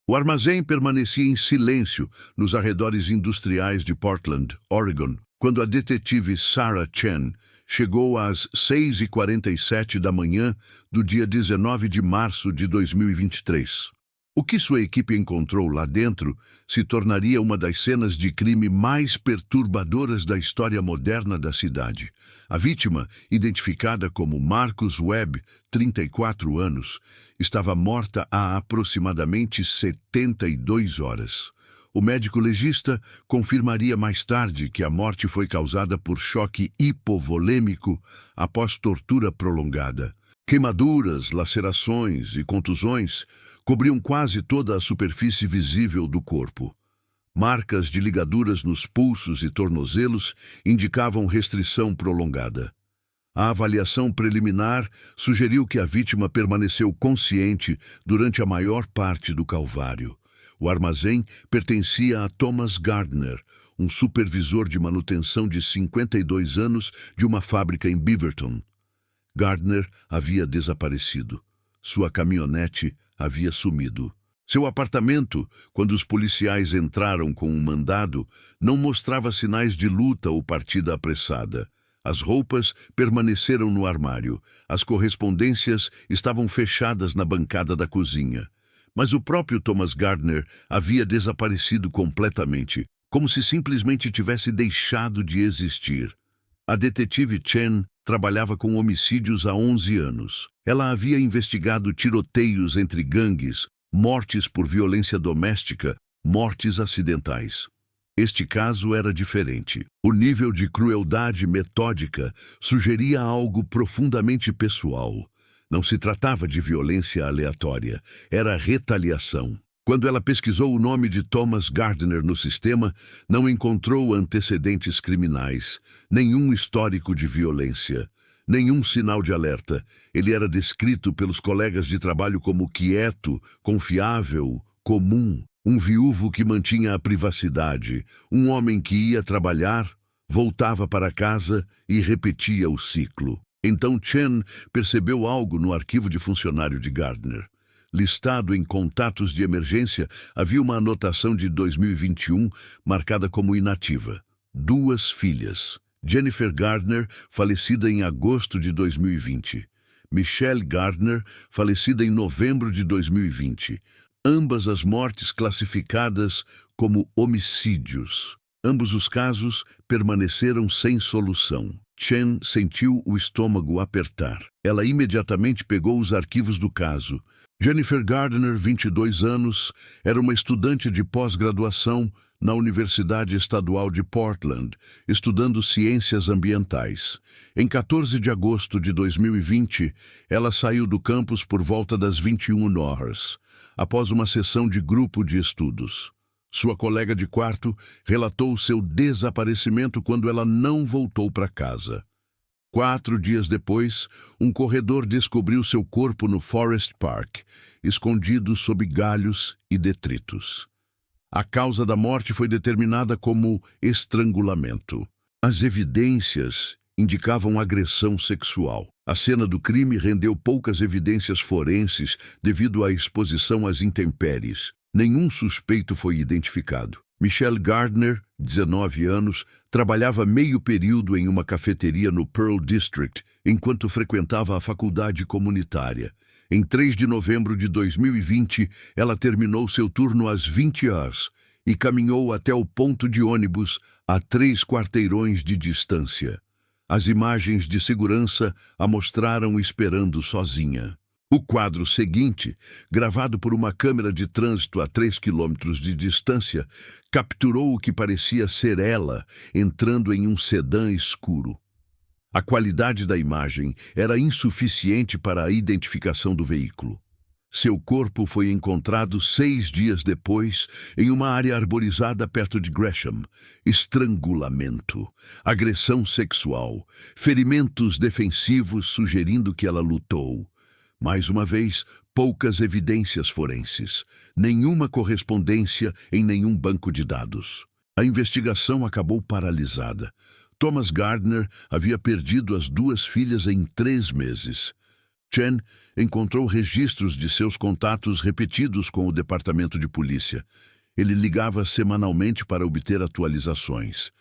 O armazém permanecia em silêncio nos arredores industriais de Portland, Oregon, quando a detetive Sarah Chen chegou às 6h47 da manhã do dia 19 de março de 2023. O que sua equipe encontrou lá dentro se tornaria uma das cenas de crime mais perturbadoras da história moderna da cidade. A vítima, identificada como Marcus Webb, 34 anos, estava morta há aproximadamente 72 horas. O médico legista confirmaria mais tarde que a morte foi causada por choque hipovolêmico após tortura prolongada. Queimaduras, lacerações e contusões cobriam quase toda a superfície visível do corpo. Marcas de ligaduras nos pulsos e tornozelos indicavam restrição prolongada. A avaliação preliminar sugeriu que a vítima permaneceu consciente durante a maior parte do calvário. O armazém pertencia a Thomas Gardner, um supervisor de manutenção de 52 anos de uma fábrica em Beaverton. Gardner havia desaparecido. Sua caminhonete havia sumido. Seu apartamento, quando os policiais entraram com um mandado, não mostrava sinais de luta ou partida apressada. As roupas permaneceram no armário. As correspondências estavam fechadas na bancada da cozinha. Mas o próprio Thomas Gardner havia desaparecido completamente, como se simplesmente tivesse deixado de existir. A detetive Chen trabalhava com homicídios há 11 anos. Ela havia investigado tiroteios entre gangues, mortes por violência doméstica, mortes acidentais. Este caso era diferente. O nível de crueldade metódica sugeria algo profundamente pessoal. Não se tratava de violência aleatória, era retaliação. Quando ela pesquisou o nome de Thomas Gardner no sistema, não encontrou antecedentes criminais, nenhum histórico de violência, nenhum sinal de alerta. Ele era descrito pelos colegas de trabalho como quieto, confiável, comum, um viúvo que mantinha a privacidade, um homem que ia trabalhar, voltava para casa e repetia o ciclo. Então Chen percebeu algo no arquivo de funcionário de Gardner. Listado em contatos de emergência, havia uma anotação de 2021 marcada como inativa. 2 filhas. Jennifer Gardner, falecida em agosto de 2020. Michelle Gardner, falecida em novembro de 2020. Ambas as mortes classificadas como homicídios. Ambos os casos permaneceram sem solução. Chen sentiu o estômago apertar. Ela imediatamente pegou os arquivos do caso. Jennifer Gardner, 22 anos, era uma estudante de pós-graduação na Universidade Estadual de Portland, estudando ciências ambientais. Em 14 de agosto de 2020, ela saiu do campus por volta das 21 horas, após uma sessão de grupo de estudos. Sua colega de quarto relatou seu desaparecimento quando ela não voltou para casa. 4 dias depois, um corredor descobriu seu corpo no Forest Park, escondido sob galhos e detritos. A causa da morte foi determinada como estrangulamento. As evidências indicavam agressão sexual. A cena do crime rendeu poucas evidências forenses devido à exposição às intempéries. Nenhum suspeito foi identificado. Michelle Gardner, 19 anos, trabalhava meio período em uma cafeteria no Pearl District, enquanto frequentava a faculdade comunitária. Em 3 de novembro de 2020, ela terminou seu turno às 20 horas e caminhou até o ponto de ônibus a 3 quarteirões de distância. As imagens de segurança a mostraram esperando sozinha. O quadro seguinte, gravado por uma câmera de trânsito a 3 quilômetros de distância, capturou o que parecia ser ela entrando em um sedã escuro. A qualidade da imagem era insuficiente para a identificação do veículo. Seu corpo foi encontrado 6 dias depois em uma área arborizada perto de Gresham. Estrangulamento, agressão sexual, ferimentos defensivos sugerindo que ela lutou. Mais uma vez, poucas evidências forenses, nenhuma correspondência em nenhum banco de dados. A investigação acabou paralisada. Thomas Gardner havia perdido as 2 filhas em 3 meses. Chen encontrou registros de seus contatos repetidos com o departamento de polícia. Ele ligava semanalmente para obter atualizações.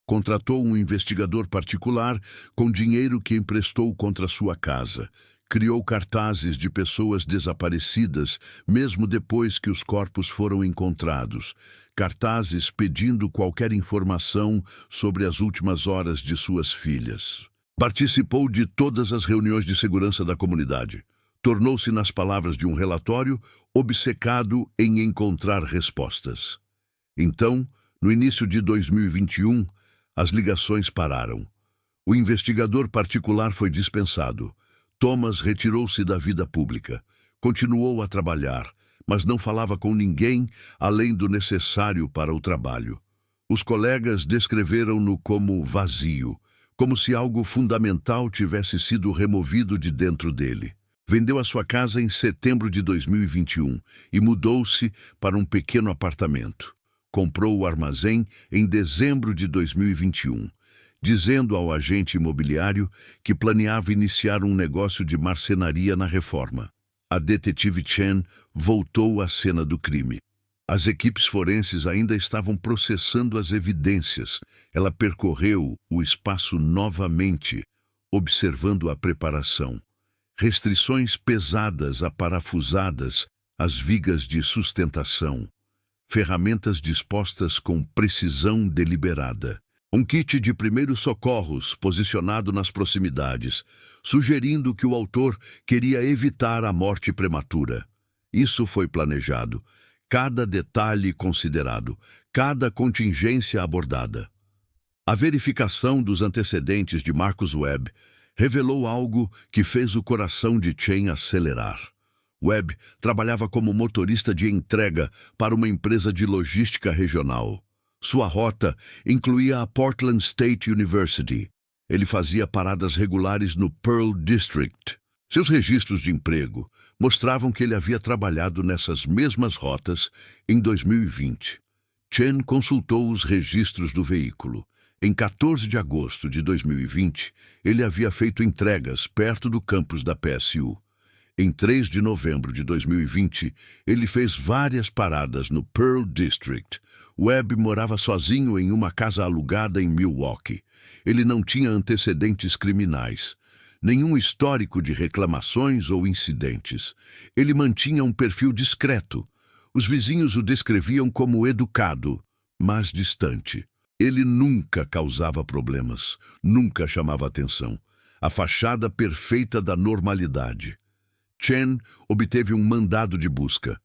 Contratou um investigador particular com dinheiro que emprestou contra sua casa. Criou cartazes de pessoas desaparecidas, mesmo depois que os corpos foram encontrados. Cartazes pedindo qualquer informação sobre as últimas horas de suas filhas. Participou de todas as reuniões de segurança da comunidade. Tornou-se, nas palavras de um relatório, obcecado em encontrar respostas. Então, no início de 2021, as ligações pararam. O investigador particular foi dispensado. Thomas retirou-se da vida pública. Continuou a trabalhar, mas não falava com ninguém além do necessário para o trabalho. Os colegas descreveram-no como vazio, como se algo fundamental tivesse sido removido de dentro dele. Vendeu a sua casa em setembro de 2021 e mudou-se para um pequeno apartamento. Comprou o armazém em dezembro de 2021, dizendo ao agente imobiliário que planeava iniciar um negócio de marcenaria na Reforma. A detetive Chen voltou à cena do crime. As equipes forenses ainda estavam processando as evidências. Ela percorreu o espaço novamente, observando a preparação. Restrições pesadas aparafusadas, as vigas de sustentação. Ferramentas dispostas com precisão deliberada. Um kit de primeiros socorros posicionado nas proximidades, sugerindo que o autor queria evitar a morte prematura. Isso foi planejado. Cada detalhe considerado, cada contingência abordada. A verificação dos antecedentes de Marcus Webb revelou algo que fez o coração de Chen acelerar. Webb trabalhava como motorista de entrega para uma empresa de logística regional. Sua rota incluía a Portland State University. Ele fazia paradas regulares no Pearl District. Seus registros de emprego mostravam que ele havia trabalhado nessas mesmas rotas em 2020. Chen consultou os registros do veículo. Em 14 de agosto de 2020, ele havia feito entregas perto do campus da PSU. Em 3 de novembro de 2020, ele fez várias paradas no Pearl District. Webb morava sozinho em uma casa alugada em Milwaukee. Ele não tinha antecedentes criminais, nenhum histórico de reclamações ou incidentes. Ele mantinha um perfil discreto. Os vizinhos o descreviam como educado, mas distante. Ele nunca causava problemas, nunca chamava atenção. A fachada perfeita da normalidade. Chen obteve um mandado de busca.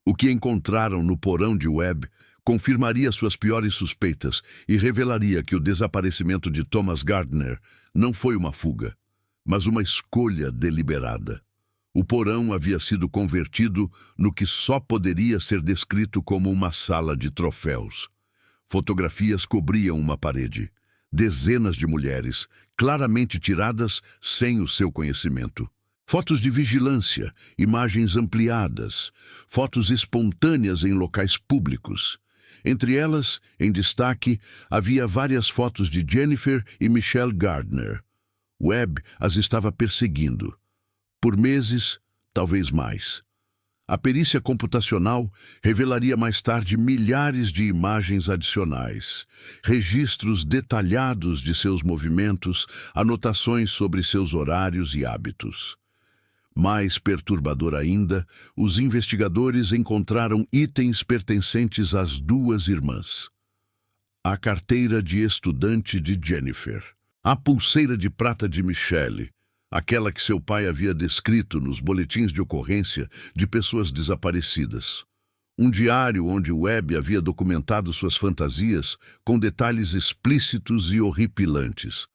O que encontraram no porão de Webb confirmaria suas piores suspeitas e revelaria que o desaparecimento de Thomas Gardner não foi uma fuga, mas uma escolha deliberada. O porão havia sido convertido no que só poderia ser descrito como uma sala de troféus. Fotografias cobriam uma parede. Dezenas de mulheres, claramente tiradas sem o seu conhecimento. Fotos de vigilância, imagens ampliadas, fotos espontâneas em locais públicos. Entre elas, em destaque, havia várias fotos de Jennifer e Michelle Gardner. Webb as estava perseguindo. Por meses, talvez mais. A perícia computacional revelaria mais tarde milhares de imagens adicionais, registros detalhados de seus movimentos, anotações sobre seus horários e hábitos. Mais perturbador ainda, os investigadores encontraram itens pertencentes às duas irmãs. A carteira de estudante de Jennifer, a pulseira de prata de Michelle, aquela que seu pai havia descrito nos boletins de ocorrência de pessoas desaparecidas. Um diário onde Webb havia documentado suas fantasias com detalhes explícitos e horripilantes.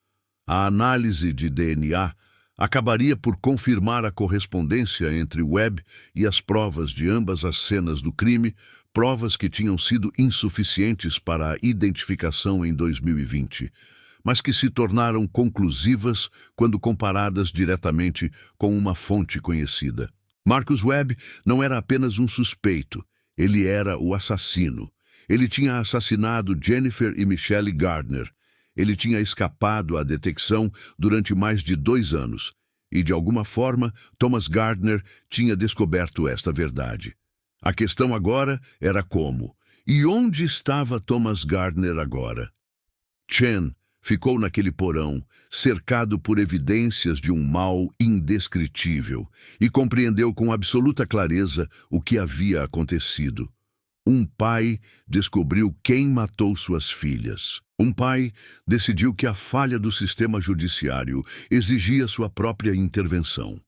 A análise de DNA acabaria por confirmar a correspondência entre Webb e as provas de ambas as cenas do crime, provas que tinham sido insuficientes para a identificação em 2020. Mas que se tornaram conclusivas quando comparadas diretamente com uma fonte conhecida. Marcus Webb não era apenas um suspeito, ele era o assassino. Ele tinha assassinado Jennifer e Michelle Gardner. Ele tinha escapado à detecção durante mais de 2 anos E, de alguma forma, Thomas Gardner tinha descoberto esta verdade. A questão agora era como. E onde estava Thomas Gardner agora? Chen ficou naquele porão, cercado por evidências de um mal indescritível, e compreendeu com absoluta clareza o que havia acontecido. Um pai descobriu quem matou suas filhas. Um pai decidiu que a falha do sistema judiciário exigia sua própria intervenção.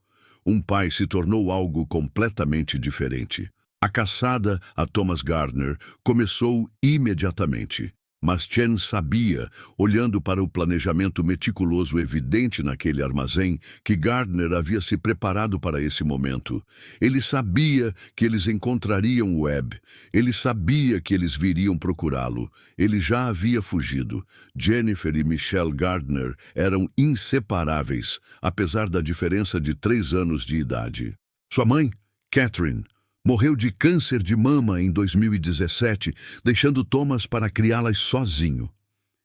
Um pai se tornou algo completamente diferente. A caçada a Thomas Gardner começou imediatamente. Mas Chen sabia, olhando para o planejamento meticuloso evidente naquele armazém, que Gardner havia se preparado para esse momento. Ele sabia que eles encontrariam Webb. Ele sabia que eles viriam procurá-lo. Ele já havia fugido. Jennifer e Michelle Gardner eram inseparáveis, apesar da diferença de 3 anos de idade. Sua mãe, Catherine, morreu de câncer de mama em 2017, deixando Thomas para criá-las sozinho.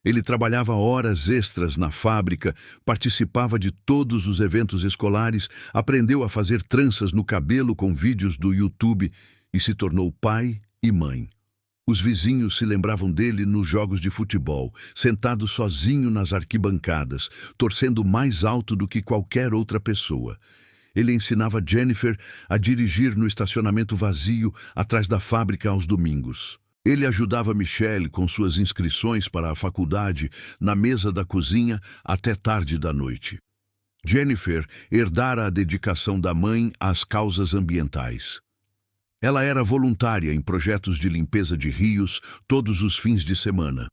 Ele trabalhava horas extras na fábrica, participava de todos os eventos escolares, aprendeu a fazer tranças no cabelo com vídeos do YouTube e se tornou pai e mãe. Os vizinhos se lembravam dele nos jogos de futebol, sentado sozinho nas arquibancadas, torcendo mais alto do que qualquer outra pessoa. Ele ensinava Jennifer a dirigir no estacionamento vazio atrás da fábrica aos domingos. Ele ajudava Michelle com suas inscrições para a faculdade na mesa da cozinha até tarde da noite. Jennifer herdara a dedicação da mãe às causas ambientais. Ela era voluntária em projetos de limpeza de rios todos os fins de semana.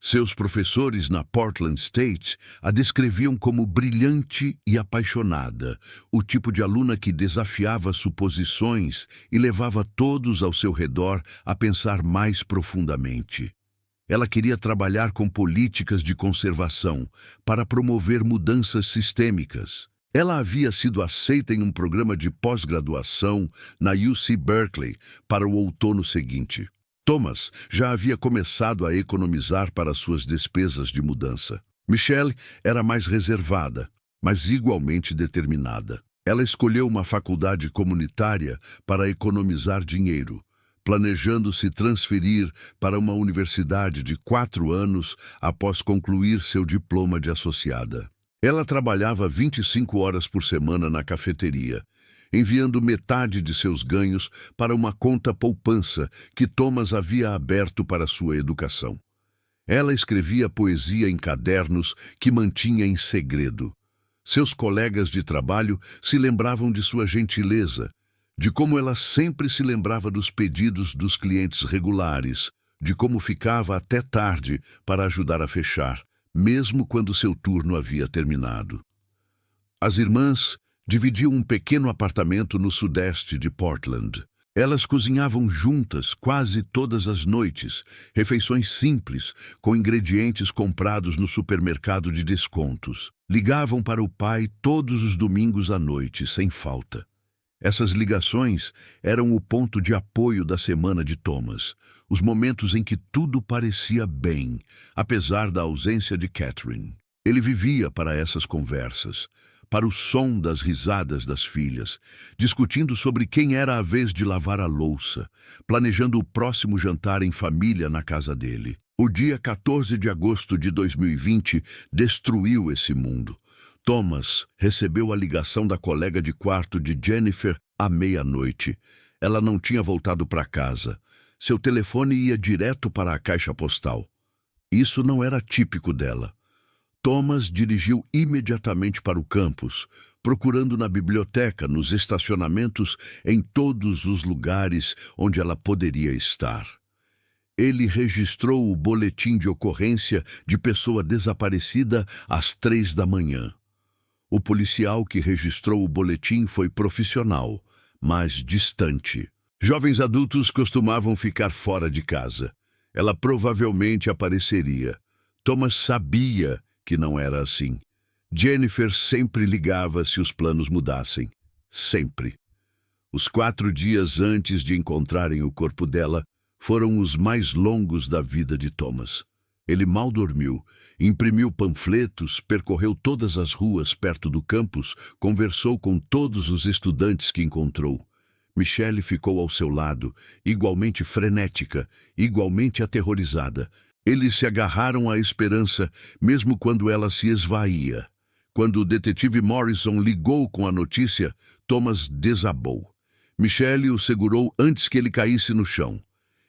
Seus professores na Portland State a descreviam como brilhante e apaixonada, o tipo de aluna que desafiava suposições e levava todos ao seu redor a pensar mais profundamente. Ela queria trabalhar com políticas de conservação para promover mudanças sistêmicas. Ela havia sido aceita em um programa de pós-graduação na UC Berkeley para o outono seguinte. Thomas já havia começado a economizar para suas despesas de mudança. Michelle era mais reservada, mas igualmente determinada. Ela escolheu uma faculdade comunitária para economizar dinheiro, planejando se transferir para uma universidade de 4 anos após concluir seu diploma de associada. Ela trabalhava 25 horas por semana na cafeteria, enviando metade de seus ganhos para uma conta poupança que Thomas havia aberto para sua educação. Ela escrevia poesia em cadernos que mantinha em segredo. Seus colegas de trabalho se lembravam de sua gentileza, de como ela sempre se lembrava dos pedidos dos clientes regulares, de como ficava até tarde para ajudar a fechar, mesmo quando seu turno havia terminado. As irmãs dividiam um pequeno apartamento no sudeste de Portland. Elas cozinhavam juntas quase todas as noites, refeições simples, com ingredientes comprados no supermercado de descontos. Ligavam para o pai todos os domingos à noite, sem falta. Essas ligações eram o ponto de apoio da semana de Thomas, os momentos em que tudo parecia bem, apesar da ausência de Catherine. Ele vivia para essas conversas, para o som das risadas das filhas, discutindo sobre quem era a vez de lavar a louça, planejando o próximo jantar em família na casa dele. O dia 14 de agosto de 2020 destruiu esse mundo. Thomas recebeu a ligação da colega de quarto de Jennifer à meia-noite. Ela não tinha voltado para casa. Seu telefone ia direto para a caixa postal. Isso não era típico dela. Thomas dirigiu imediatamente para o campus, procurando na biblioteca, nos estacionamentos, em todos os lugares onde ela poderia estar. Ele registrou o boletim de ocorrência de pessoa desaparecida às 3 da manhã. O policial que registrou o boletim foi profissional, mas distante. Jovens adultos costumavam ficar fora de casa. Ela provavelmente apareceria. Thomas sabia que não era assim. Jennifer sempre ligava se os planos mudassem. Sempre. Os 4 dias antes de encontrarem o corpo dela foram os mais longos da vida de Thomas. Ele mal dormiu, imprimiu panfletos, percorreu todas as ruas perto do campus, conversou com todos os estudantes que encontrou. Michelle ficou ao seu lado, igualmente frenética, igualmente aterrorizada. Eles se agarraram à esperança, mesmo quando ela se esvaía. Quando o detetive Morrison ligou com a notícia, Thomas desabou. Michelle o segurou antes que ele caísse no chão.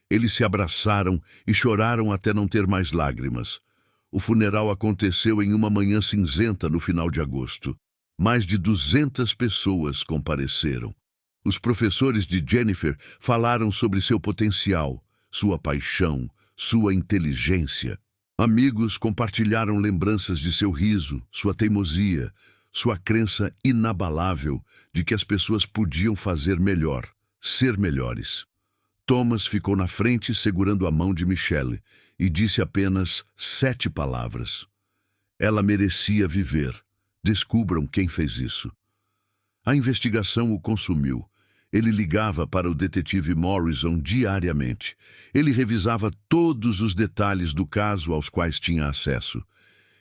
Eles se abraçaram e choraram até não ter mais lágrimas. O funeral aconteceu em uma manhã cinzenta no final de agosto. Mais de 200 pessoas compareceram. Os professores de Jennifer falaram sobre seu potencial, sua paixão, sua inteligência. Amigos compartilharam lembranças de seu riso, sua teimosia, sua crença inabalável de que as pessoas podiam fazer melhor, ser melhores. Thomas ficou na frente segurando a mão de Michelle e disse apenas 7 palavras. Ela merecia viver. Descubram quem fez isso. A investigação o consumiu. Ele ligava para o detetive Morrison diariamente. Ele revisava todos os detalhes do caso aos quais tinha acesso.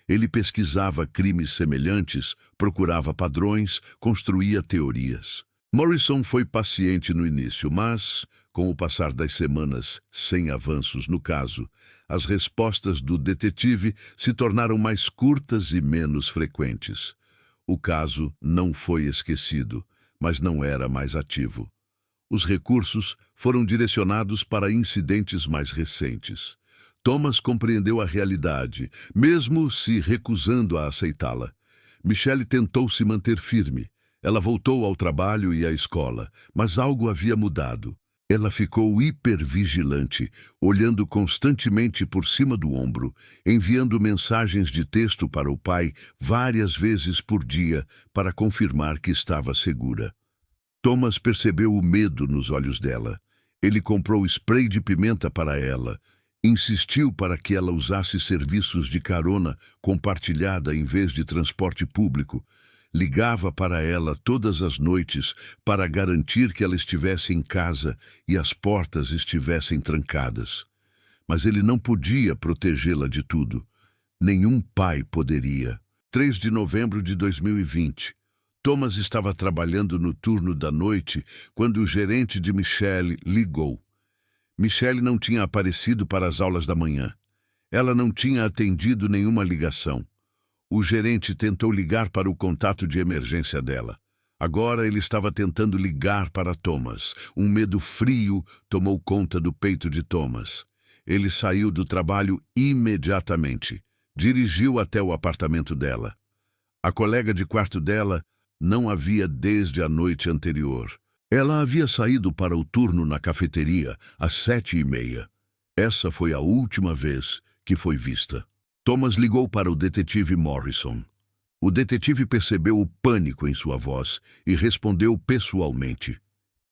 Ele pesquisava crimes semelhantes, procurava padrões, construía teorias. Morrison foi paciente no início, mas, com o passar das semanas sem avanços no caso, as respostas do detetive se tornaram mais curtas e menos frequentes. O caso não foi esquecido, mas não era mais ativo. Os recursos foram direcionados para incidentes mais recentes. Thomas compreendeu a realidade, mesmo se recusando a aceitá-la. Michelle tentou se manter firme. Ela voltou ao trabalho e à escola, mas algo havia mudado. Ela ficou hipervigilante, olhando constantemente por cima do ombro, enviando mensagens de texto para o pai várias vezes por dia para confirmar que estava segura. Thomas percebeu o medo nos olhos dela. Ele comprou spray de pimenta para ela, insistiu para que ela usasse serviços de carona compartilhada em vez de transporte público, ligava para ela todas as noites para garantir que ela estivesse em casa e as portas estivessem trancadas. Mas ele não podia protegê-la de tudo. Nenhum pai poderia. 3 de novembro de 2020. Thomas estava trabalhando no turno da noite quando o gerente de Michelle ligou. Michelle não tinha aparecido para as aulas da manhã. Ela não tinha atendido nenhuma ligação. O gerente tentou ligar para o contato de emergência dela. Agora ele estava tentando ligar para Thomas. Um medo frio tomou conta do peito de Thomas. Ele saiu do trabalho imediatamente. Dirigiu até o apartamento dela. A colega de quarto dela não a via desde a noite anterior. Ela havia saído para o turno na cafeteria às 7h30. Essa foi a última vez que foi vista. Thomas ligou para o detetive Morrison. O detetive percebeu o pânico em sua voz e respondeu pessoalmente.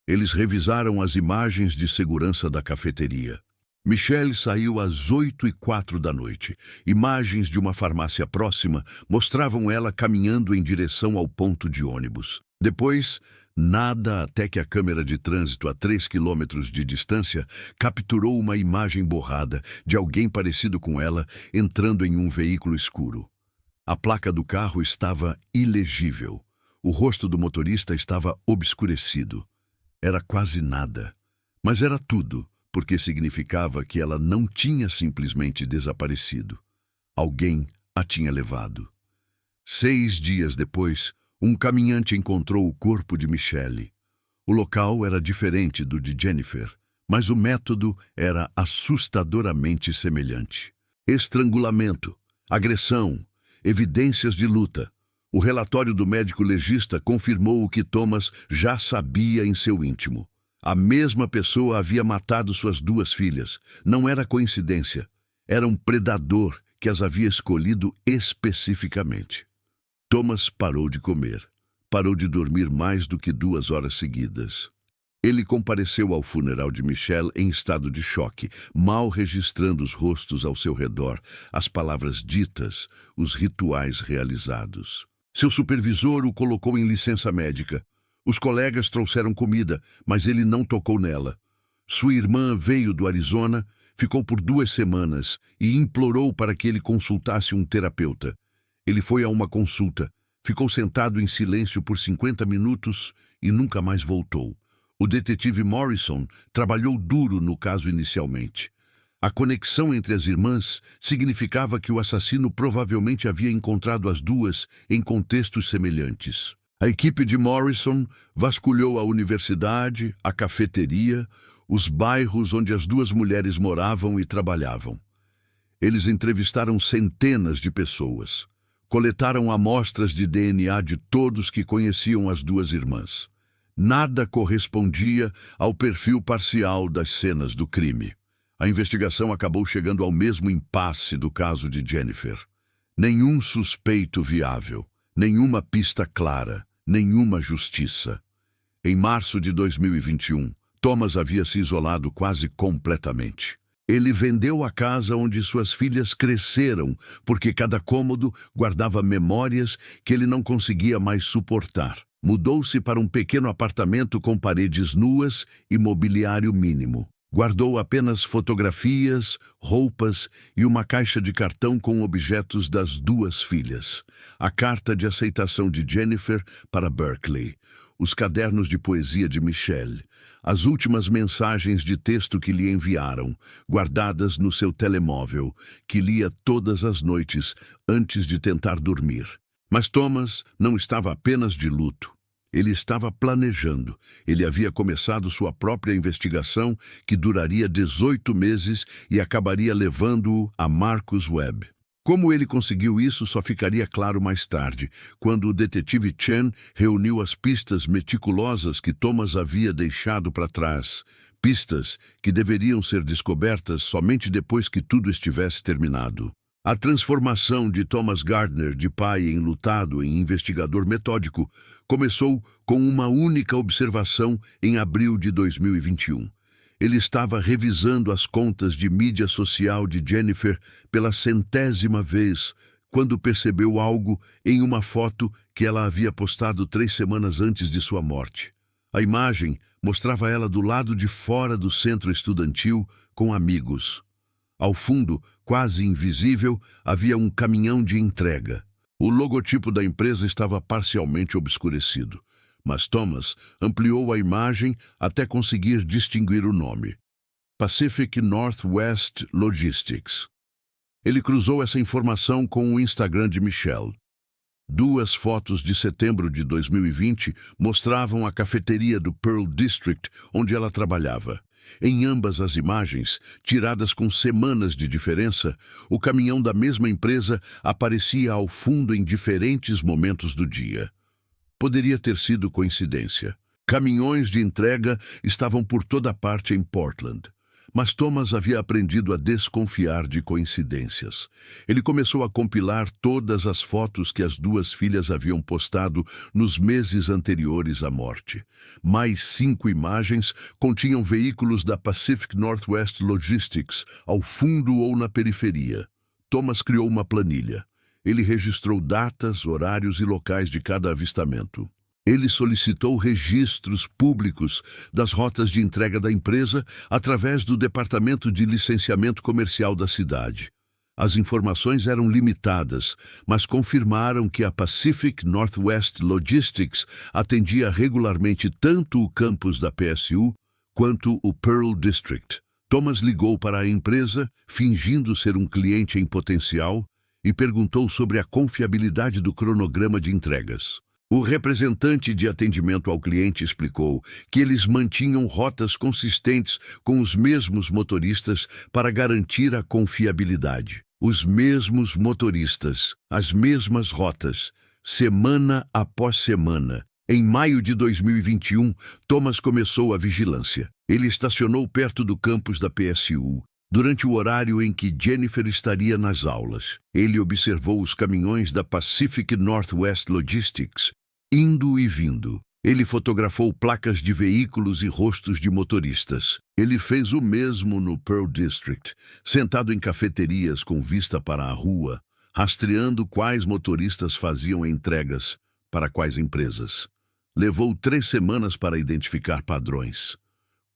Eles revisaram as imagens de segurança da cafeteria. Michelle saiu às 8h04 da noite. Imagens de uma farmácia próxima mostravam ela caminhando em direção ao ponto de ônibus. Depois, nada até que a câmera de trânsito a 3 quilômetros de distância capturou uma imagem borrada de alguém parecido com ela entrando em um veículo escuro. A placa do carro estava ilegível. O rosto do motorista estava obscurecido. Era quase nada, mas era tudo, porque significava que ela não tinha simplesmente desaparecido. Alguém a tinha levado. 6 dias depois, um caminhante encontrou o corpo de Michelle. O local era diferente do de Jennifer, mas o método era assustadoramente semelhante. Estrangulamento, agressão, evidências de luta. O relatório do médico legista confirmou o que Thomas já sabia em seu íntimo. A mesma pessoa havia matado suas 2 filhas. Não era coincidência. Era um predador que as havia escolhido especificamente. Thomas parou de comer. Parou de dormir mais do que 2 horas seguidas. Ele compareceu ao funeral de Michelle em estado de choque, mal registrando os rostos ao seu redor, as palavras ditas, os rituais realizados. Seu supervisor o colocou em licença médica. Os colegas trouxeram comida, mas ele não tocou nela. Sua irmã veio do Arizona, Ficou por 2 semanas e implorou para que ele consultasse um terapeuta. Ele foi a uma consulta, ficou sentado em silêncio por 50 minutos e nunca mais voltou. O detetive Morrison trabalhou duro no caso inicialmente. A conexão entre as irmãs significava que o assassino provavelmente havia encontrado as duas em contextos semelhantes. A equipe de Morrison vasculhou a universidade, a cafeteria, os bairros onde as duas mulheres moravam e trabalhavam. Eles entrevistaram centenas de pessoas. Coletaram amostras de DNA de todos que conheciam as duas irmãs. Nada correspondia ao perfil parcial das cenas do crime. A investigação acabou chegando ao mesmo impasse do caso de Jennifer. Nenhum suspeito viável, nenhuma pista clara, nenhuma justiça. Em março de 2021, Thomas havia se isolado quase completamente. Ele vendeu a casa onde suas filhas cresceram, porque cada cômodo guardava memórias que ele não conseguia mais suportar. Mudou-se para um pequeno apartamento com paredes nuas e mobiliário mínimo. Guardou apenas fotografias, roupas e uma caixa de cartão com objetos das duas filhas. A carta de aceitação de Jennifer para Berkeley, os cadernos de poesia de Michelle, as últimas mensagens de texto que lhe enviaram, guardadas no seu telemóvel, que lia todas as noites antes de tentar dormir. Mas Thomas não estava apenas de luto. Ele estava planejando. Ele havia começado sua própria investigação, que duraria 18 meses e acabaria levando-o a Marcus Webb. Como ele conseguiu isso só ficaria claro mais tarde, quando o detetive Chen reuniu as pistas meticulosas que Thomas havia deixado para trás. Pistas que deveriam ser descobertas somente depois que tudo estivesse terminado. A transformação de Thomas Gardner de pai enlutado em investigador metódico começou com uma única observação em abril de 2021. Ele estava revisando as contas de mídia social de Jennifer pela 100ª vez, quando percebeu algo em uma foto que ela havia postado 3 semanas antes de sua morte. A imagem mostrava ela do lado de fora do centro estudantil com amigos. Ao fundo, quase invisível, havia um caminhão de entrega. O logotipo da empresa estava parcialmente obscurecido, mas Thomas ampliou a imagem até conseguir distinguir o nome: Pacific Northwest Logistics. Ele cruzou essa informação com o Instagram de Michelle. 2 fotos de setembro de 2020 mostravam a cafeteria do Pearl District, onde ela trabalhava. Em ambas as imagens, tiradas com semanas de diferença, o caminhão da mesma empresa aparecia ao fundo em diferentes momentos do dia. Poderia ter sido coincidência. Caminhões de entrega estavam por toda parte em Portland. Mas Thomas havia aprendido a desconfiar de coincidências. Ele começou a compilar todas as fotos que as duas filhas haviam postado nos meses anteriores à morte. Mais 5 imagens continham veículos da Pacific Northwest Logistics, ao fundo ou na periferia. Thomas criou uma planilha. Ele registrou datas, horários e locais de cada avistamento. Ele solicitou registros públicos das rotas de entrega da empresa através do Departamento de Licenciamento Comercial da cidade. As informações eram limitadas, mas confirmaram que a Pacific Northwest Logistics atendia regularmente tanto o campus da PSU quanto o Pearl District. Thomas ligou para a empresa, fingindo ser um cliente em potencial, e perguntou sobre a confiabilidade do cronograma de entregas. O representante de atendimento ao cliente explicou que eles mantinham rotas consistentes com os mesmos motoristas para garantir a confiabilidade. Os mesmos motoristas, as mesmas rotas, semana após semana. Em maio de 2021, Thomas começou a vigilância. Ele estacionou perto do campus da PSU, durante o horário em que Jennifer estaria nas aulas. Ele observou os caminhões da Pacific Northwest Logistics indo e vindo. Ele fotografou placas de veículos e rostos de motoristas. Ele fez o mesmo no Pearl District, sentado em cafeterias com vista para a rua, rastreando quais motoristas faziam entregas para quais empresas. Levou 3 semanas para identificar padrões.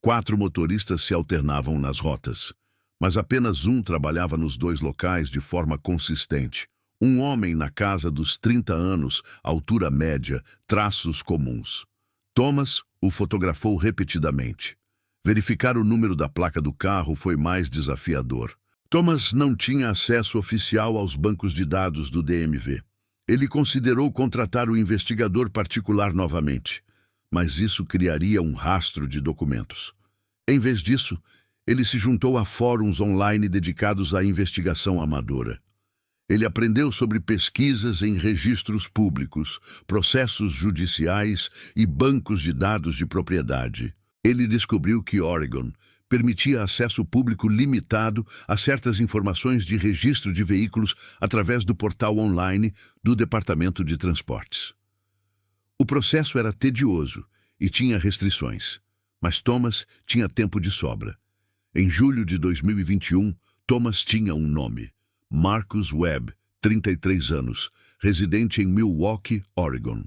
4 motoristas se alternavam nas rotas. Mas apenas um trabalhava nos dois locais de forma consistente. Um homem na casa dos 30 anos, altura média, traços comuns. Thomas o fotografou repetidamente. Verificar o número da placa do carro foi mais desafiador. Thomas não tinha acesso oficial aos bancos de dados do DMV. Ele considerou contratar o investigador particular novamente, mas isso criaria um rastro de documentos. Em vez disso, ele se juntou a fóruns online dedicados à investigação amadora. Ele aprendeu sobre pesquisas em registros públicos, processos judiciais e bancos de dados de propriedade. Ele descobriu que Oregon permitia acesso público limitado a certas informações de registro de veículos através do portal online do Departamento de Transportes. O processo era tedioso e tinha restrições, mas Thomas tinha tempo de sobra. Em julho de 2021, Thomas tinha um nome: Marcus Webb, 33 anos, residente em Milwaukee, Oregon.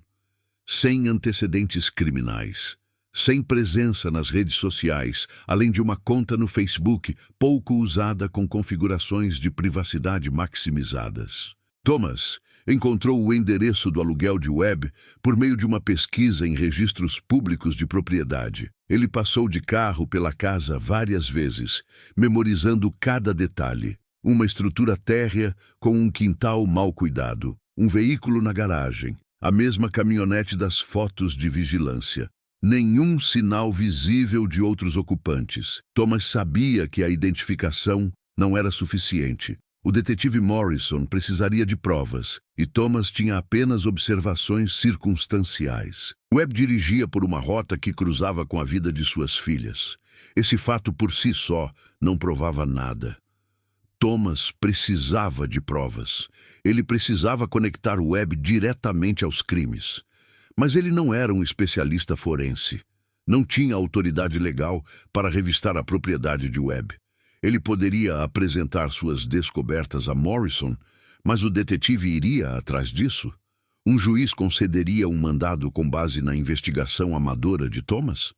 Sem antecedentes criminais. Sem presença nas redes sociais, além de uma conta no Facebook pouco usada com configurações de privacidade maximizadas. Thomas encontrou o endereço do aluguel de Webb por meio de uma pesquisa em registros públicos de propriedade. Ele passou de carro pela casa várias vezes, memorizando cada detalhe. Uma estrutura térrea com um quintal mal cuidado, um veículo na garagem, a mesma caminhonete das fotos de vigilância. Nenhum sinal visível de outros ocupantes. Thomas sabia que a identificação não era suficiente. O detetive Morrison precisaria de provas, e Thomas tinha apenas observações circunstanciais. Webb dirigia por uma rota que cruzava com a vida de suas filhas. Esse fato por si só não provava nada. Thomas precisava de provas. Ele precisava conectar Webb diretamente aos crimes. Mas ele não era um especialista forense. Não tinha autoridade legal para revistar a propriedade de Webb. Ele poderia apresentar suas descobertas a Morrison, mas o detetive iria atrás disso? Um juiz concederia um mandado com base na investigação amadora de Thomas?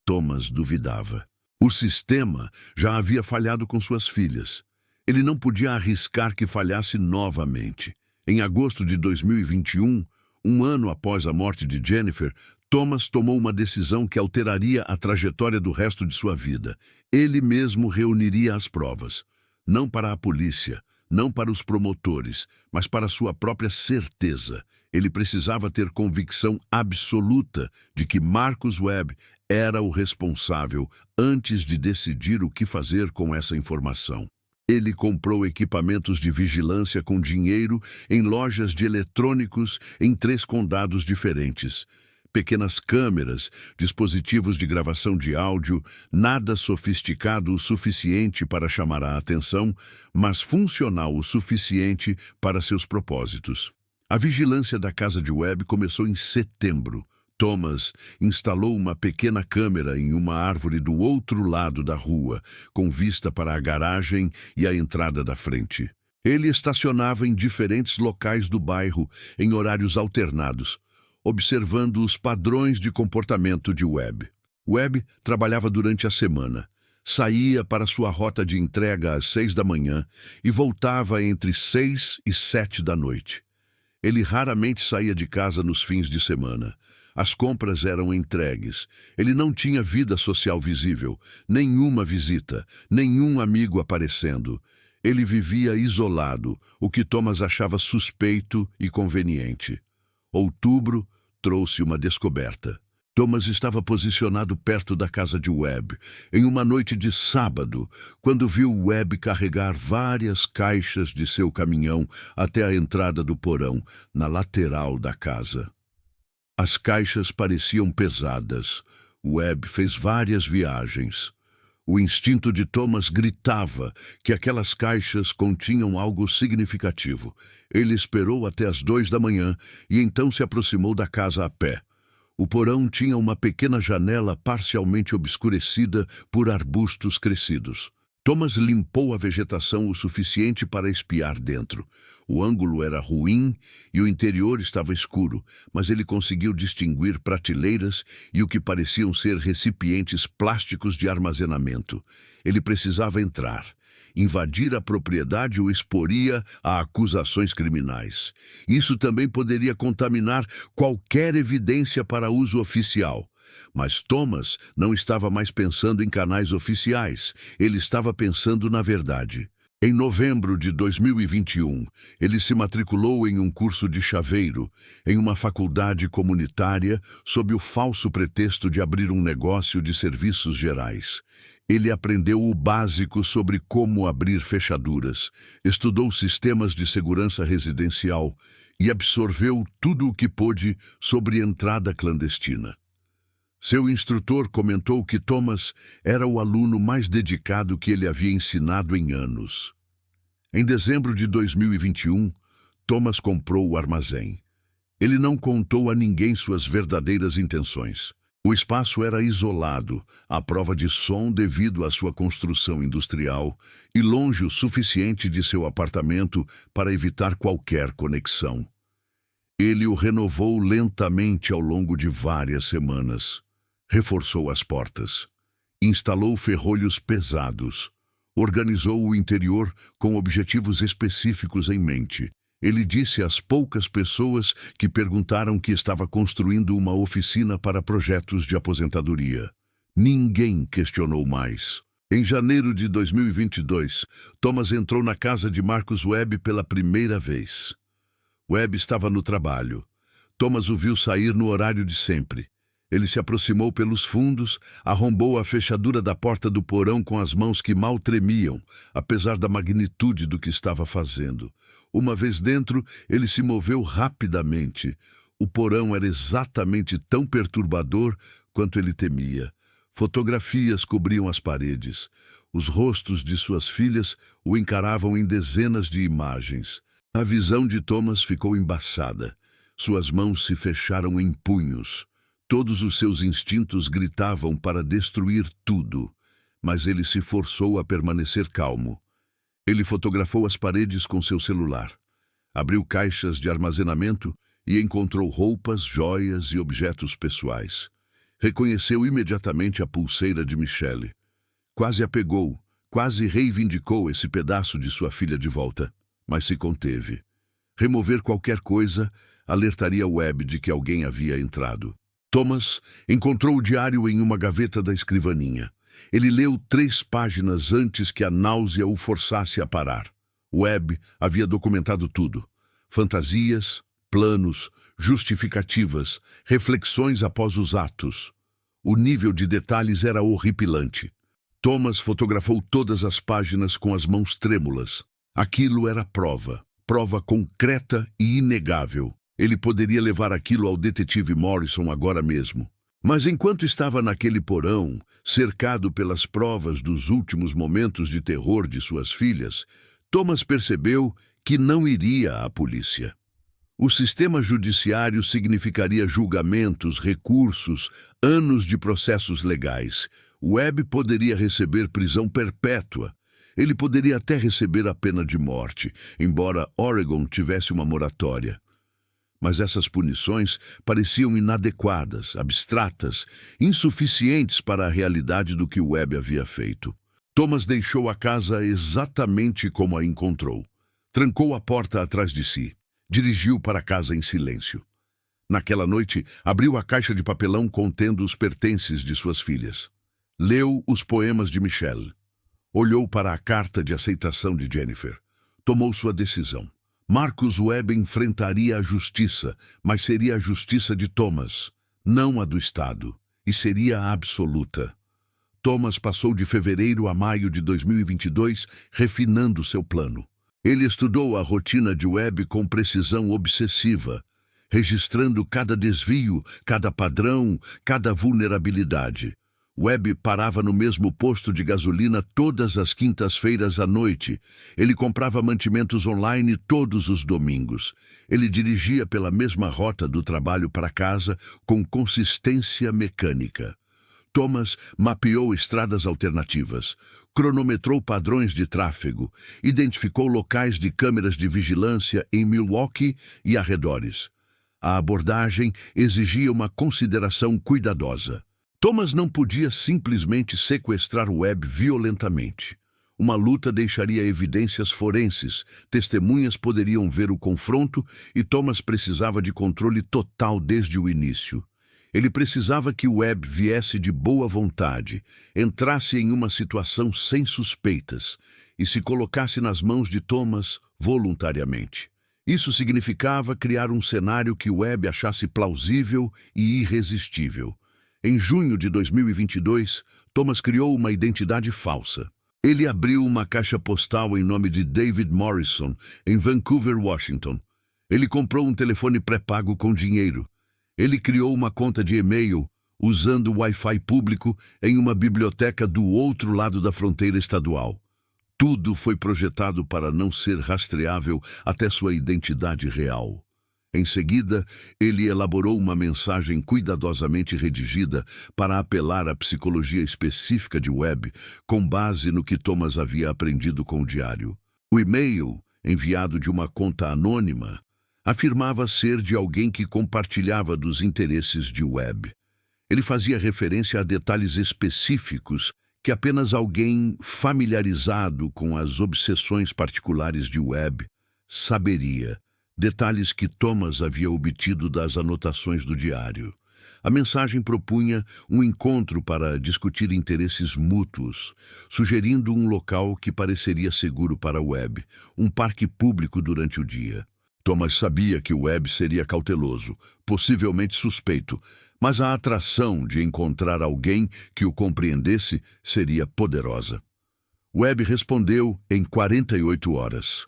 Thomas duvidava. O sistema já havia falhado com suas filhas. Ele não podia arriscar que falhasse novamente. Em agosto de 2021, um ano após a morte de Jennifer, Thomas tomou uma decisão que alteraria a trajetória do resto de sua vida. Ele mesmo reuniria as provas. Não para a polícia, não para os promotores, mas para sua própria certeza. Ele precisava ter convicção absoluta de que Marcus Webb era o responsável antes de decidir o que fazer com essa informação. Ele comprou equipamentos de vigilância com dinheiro em lojas de eletrônicos em 3 condados diferentes. Pequenas câmeras, dispositivos de gravação de áudio, nada sofisticado o suficiente para chamar a atenção, mas funcional o suficiente para seus propósitos. A vigilância da casa de Webb começou em setembro. Thomas instalou uma pequena câmera em uma árvore do outro lado da rua, com vista para a garagem e a entrada da frente. Ele estacionava em diferentes locais do bairro, em horários alternados, observando os padrões de comportamento de Webb. Webb trabalhava durante a semana. Saía para sua rota de entrega às 6 da manhã e voltava entre 6 e 7 da noite. Ele raramente saía de casa nos fins de semana. As compras eram entregues. Ele não tinha vida social visível, nenhuma visita, nenhum amigo aparecendo. Ele vivia isolado, o que Thomas achava suspeito e conveniente. Outubro trouxe uma descoberta. Thomas estava posicionado perto da casa de Webb, em uma noite de sábado, quando viu Webb carregar várias caixas de seu caminhão até a entrada do porão, na lateral da casa. As caixas pareciam pesadas. Webb fez várias viagens. O instinto de Thomas gritava que aquelas caixas continham algo significativo. Ele esperou até as 2 da manhã e então se aproximou da casa a pé. O porão tinha uma pequena janela parcialmente obscurecida por arbustos crescidos. Thomas limpou a vegetação o suficiente para espiar dentro. O ângulo era ruim e o interior estava escuro, mas ele conseguiu distinguir prateleiras e o que pareciam ser recipientes plásticos de armazenamento. Ele precisava entrar. Invadir a propriedade o exporia a acusações criminais. Isso também poderia contaminar qualquer evidência para uso oficial. Mas Thomas não estava mais pensando em canais oficiais, ele estava pensando na verdade. Em novembro de 2021, ele se matriculou em um curso de chaveiro, em uma faculdade comunitária, sob o falso pretexto de abrir um negócio de serviços gerais. Ele aprendeu o básico sobre como abrir fechaduras, estudou sistemas de segurança residencial e absorveu tudo o que pôde sobre entrada clandestina. Seu instrutor comentou que Thomas era o aluno mais dedicado que ele havia ensinado em anos. Em dezembro de 2021, Thomas comprou o armazém. Ele não contou a ninguém suas verdadeiras intenções. O espaço era isolado, à prova de som devido à sua construção industrial, e longe o suficiente de seu apartamento para evitar qualquer conexão. Ele o renovou lentamente ao longo de várias semanas. Reforçou as portas, instalou ferrolhos pesados, organizou o interior com objetivos específicos em mente. Ele disse às poucas pessoas que perguntaram que estava construindo uma oficina para projetos de aposentadoria. Ninguém questionou mais. Em janeiro de 2022, Thomas entrou na casa de Marcus Webb pela primeira vez. Webb estava no trabalho. Thomas o viu sair no horário de sempre. Ele se aproximou pelos fundos, arrombou a fechadura da porta do porão com as mãos que mal tremiam, apesar da magnitude do que estava fazendo. Uma vez dentro, ele se moveu rapidamente. O porão era exatamente tão perturbador quanto ele temia. Fotografias cobriam as paredes. Os rostos de suas filhas o encaravam em dezenas de imagens. A visão de Thomas ficou embaçada. Suas mãos se fecharam em punhos. Todos os seus instintos gritavam para destruir tudo, mas ele se forçou a permanecer calmo. Ele fotografou as paredes com seu celular, abriu caixas de armazenamento e encontrou roupas, joias e objetos pessoais. Reconheceu imediatamente a pulseira de Michelle. Quase a pegou, quase reivindicou esse pedaço de sua filha de volta, mas se conteve. Remover qualquer coisa alertaria Webb de que alguém havia entrado. Thomas encontrou o diário em uma gaveta da escrivaninha. Ele leu 3 páginas antes que a náusea o forçasse a parar. Webb havia documentado tudo. Fantasias, planos, justificativas, reflexões após os atos. O nível de detalhes era horripilante. Thomas fotografou todas as páginas com as mãos trêmulas. Aquilo era prova concreta e inegável. Ele poderia levar aquilo ao detetive Morrison agora mesmo. Mas enquanto estava naquele porão, cercado pelas provas dos últimos momentos de terror de suas filhas, Thomas percebeu que não iria à polícia. O sistema judiciário significaria julgamentos, recursos, anos de processos legais. Webb poderia receber prisão perpétua. Ele poderia até receber a pena de morte, embora Oregon tivesse uma moratória. Mas essas punições pareciam inadequadas, abstratas, insuficientes para a realidade do que Webb havia feito. Thomas deixou a casa exatamente como a encontrou. Trancou a porta atrás de si. Dirigiu para casa em silêncio. Naquela noite, abriu a caixa de papelão contendo os pertences de suas filhas. Leu os poemas de Michelle. Olhou para a carta de aceitação de Jennifer. Tomou sua decisão. Marcus Webb enfrentaria a justiça, mas seria a justiça de Thomas, não a do Estado, e seria absoluta. Thomas passou de fevereiro a maio de 2022 refinando seu plano. Ele estudou a rotina de Webb com precisão obsessiva, registrando cada desvio, cada padrão, cada vulnerabilidade. Webb parava no mesmo posto de gasolina todas as quintas-feiras à noite. Ele comprava mantimentos online todos os domingos. Ele dirigia pela mesma rota do trabalho para casa com consistência mecânica. Thomas mapeou estradas alternativas, cronometrou padrões de tráfego, identificou locais de câmeras de vigilância em Milwaukee e arredores. A abordagem exigia uma consideração cuidadosa. Thomas não podia simplesmente sequestrar Webb violentamente. Uma luta deixaria evidências forenses, testemunhas poderiam ver o confronto e Thomas precisava de controle total desde o início. Ele precisava que Webb viesse de boa vontade, entrasse em uma situação sem suspeitas e se colocasse nas mãos de Thomas voluntariamente. Isso significava criar um cenário que Webb achasse plausível e irresistível. Em junho de 2022, Thomas criou uma identidade falsa. Ele abriu uma caixa postal em nome de David Morrison, em Vancouver, Washington. Ele comprou um telefone pré-pago com dinheiro. Ele criou uma conta de e-mail usando o Wi-Fi público em uma biblioteca do outro lado da fronteira estadual. Tudo foi projetado para não ser rastreável até sua identidade real. Em seguida, ele elaborou uma mensagem cuidadosamente redigida para apelar à psicologia específica de Webb, com base no que Thomas havia aprendido com o diário. O e-mail, enviado de uma conta anônima, afirmava ser de alguém que compartilhava dos interesses de Webb. Ele fazia referência a detalhes específicos que apenas alguém familiarizado com as obsessões particulares de Webb saberia. Detalhes que Thomas havia obtido das anotações do diário. A mensagem propunha um encontro para discutir interesses mútuos, sugerindo um local que pareceria seguro para Webb, um parque público durante o dia. Thomas sabia que Webb seria cauteloso, possivelmente suspeito, mas a atração de encontrar alguém que o compreendesse seria poderosa. Webb respondeu em 48 horas.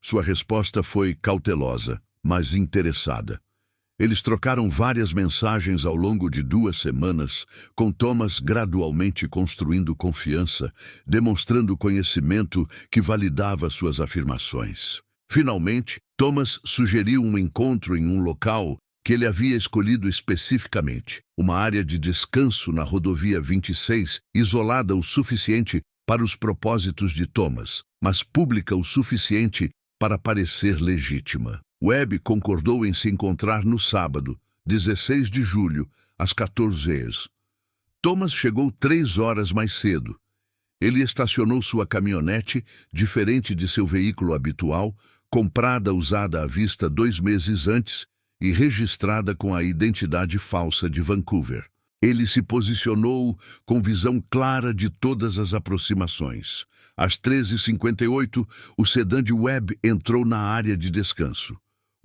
Sua resposta foi cautelosa, mas interessada. Eles trocaram várias mensagens ao longo de 2 semanas, com Thomas gradualmente construindo confiança, demonstrando conhecimento que validava suas afirmações. Finalmente, Thomas sugeriu um encontro em um local que ele havia escolhido especificamente, uma área de descanso na rodovia 26, isolada o suficiente para os propósitos de Thomas, mas pública o suficiente para parecer legítima. Webb concordou em se encontrar no sábado, 16 de julho, às 14 horas. Thomas chegou 3 horas mais cedo. Ele estacionou sua caminhonete, diferente de seu veículo habitual, comprada usada à vista 2 meses antes e registrada com a identidade falsa de Vancouver. Ele se posicionou com visão clara de todas as aproximações. Às 13h58, o sedã de Webb entrou na área de descanso.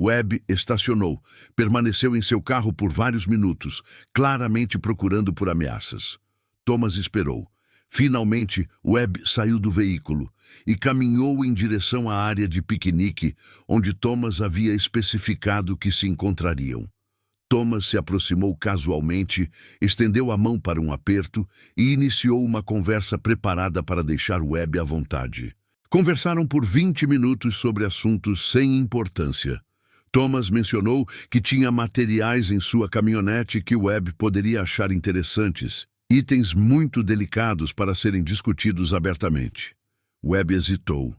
Webb estacionou, permaneceu em seu carro por vários minutos, claramente procurando por ameaças. Thomas esperou. Finalmente, Webb saiu do veículo e caminhou em direção à área de piquenique, onde Thomas havia especificado que se encontrariam. Thomas se aproximou casualmente, estendeu a mão para um aperto e iniciou uma conversa preparada para deixar Webb à vontade. Conversaram por 20 minutos sobre assuntos sem importância. Thomas mencionou que tinha materiais em sua caminhonete que Webb poderia achar interessantes, itens muito delicados para serem discutidos abertamente. Webb hesitou.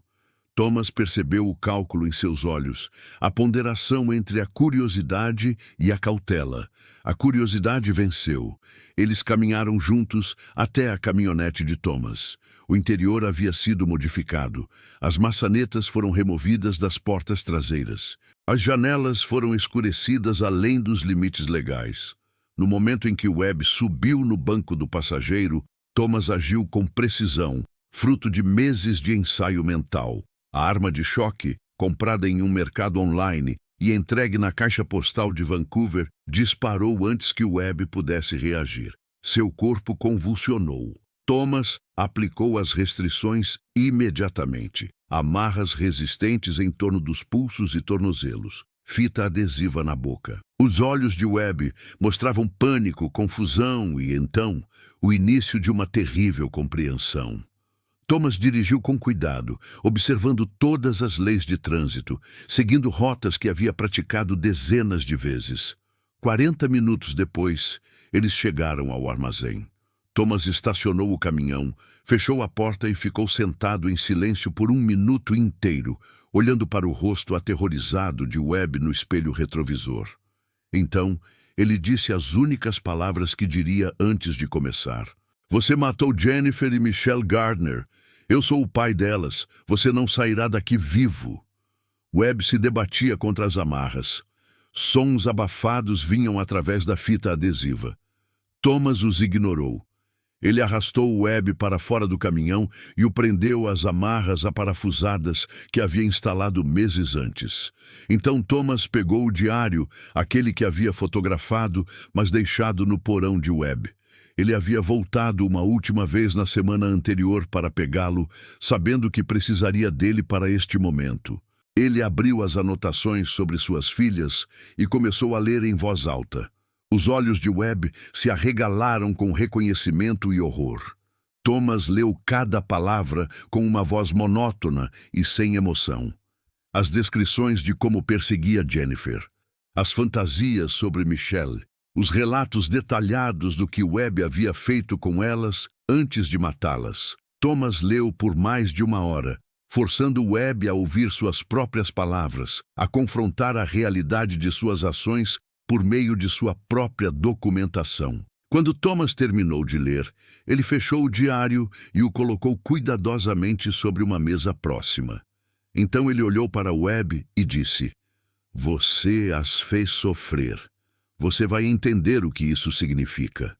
Thomas percebeu o cálculo em seus olhos, a ponderação entre a curiosidade e a cautela. A curiosidade venceu. Eles caminharam juntos até a caminhonete de Thomas. O interior havia sido modificado. As maçanetas foram removidas das portas traseiras. As janelas foram escurecidas além dos limites legais. No momento em que Webb subiu no banco do passageiro, Thomas agiu com precisão, fruto de meses de ensaio mental. A arma de choque, comprada em um mercado online e entregue na caixa postal de Vancouver, disparou antes que Webb pudesse reagir. Seu corpo convulsionou. Thomas aplicou as restrições imediatamente. Amarras resistentes em torno dos pulsos e tornozelos. Fita adesiva na boca. Os olhos de Webb mostravam pânico, confusão e, então, o início de uma terrível compreensão. Thomas dirigiu com cuidado, observando todas as leis de trânsito, seguindo rotas que havia praticado dezenas de vezes. 40 minutos depois, eles chegaram ao armazém. Thomas estacionou o caminhão, fechou a porta e ficou sentado em silêncio por 1 minuto inteiro, olhando para o rosto aterrorizado de Webb no espelho retrovisor. Então, ele disse as únicas palavras que diria antes de começar. Você matou Jennifer e Michelle Gardner. Eu sou o pai delas. Você não sairá daqui vivo. Webb se debatia contra as amarras. Sons abafados vinham através da fita adesiva. Thomas os ignorou. Ele arrastou Webb para fora do caminhão e o prendeu às amarras aparafusadas que havia instalado meses antes. Então Thomas pegou o diário, aquele que havia fotografado, mas deixado no porão de Webb. Ele havia voltado uma última vez na semana anterior para pegá-lo, sabendo que precisaria dele para este momento. Ele abriu as anotações sobre suas filhas e começou a ler em voz alta. Os olhos de Webb se arregalaram com reconhecimento e horror. Thomas leu cada palavra com uma voz monótona e sem emoção. As descrições de como perseguia Jennifer, as fantasias sobre Michelle, os relatos detalhados do que Webb havia feito com elas antes de matá-las. Thomas leu por mais de 1 hora, forçando Webb a ouvir suas próprias palavras, a confrontar a realidade de suas ações por meio de sua própria documentação. Quando Thomas terminou de ler, ele fechou o diário e o colocou cuidadosamente sobre uma mesa próxima. Então ele olhou para Webb e disse: Você as fez sofrer. Você vai entender o que isso significa.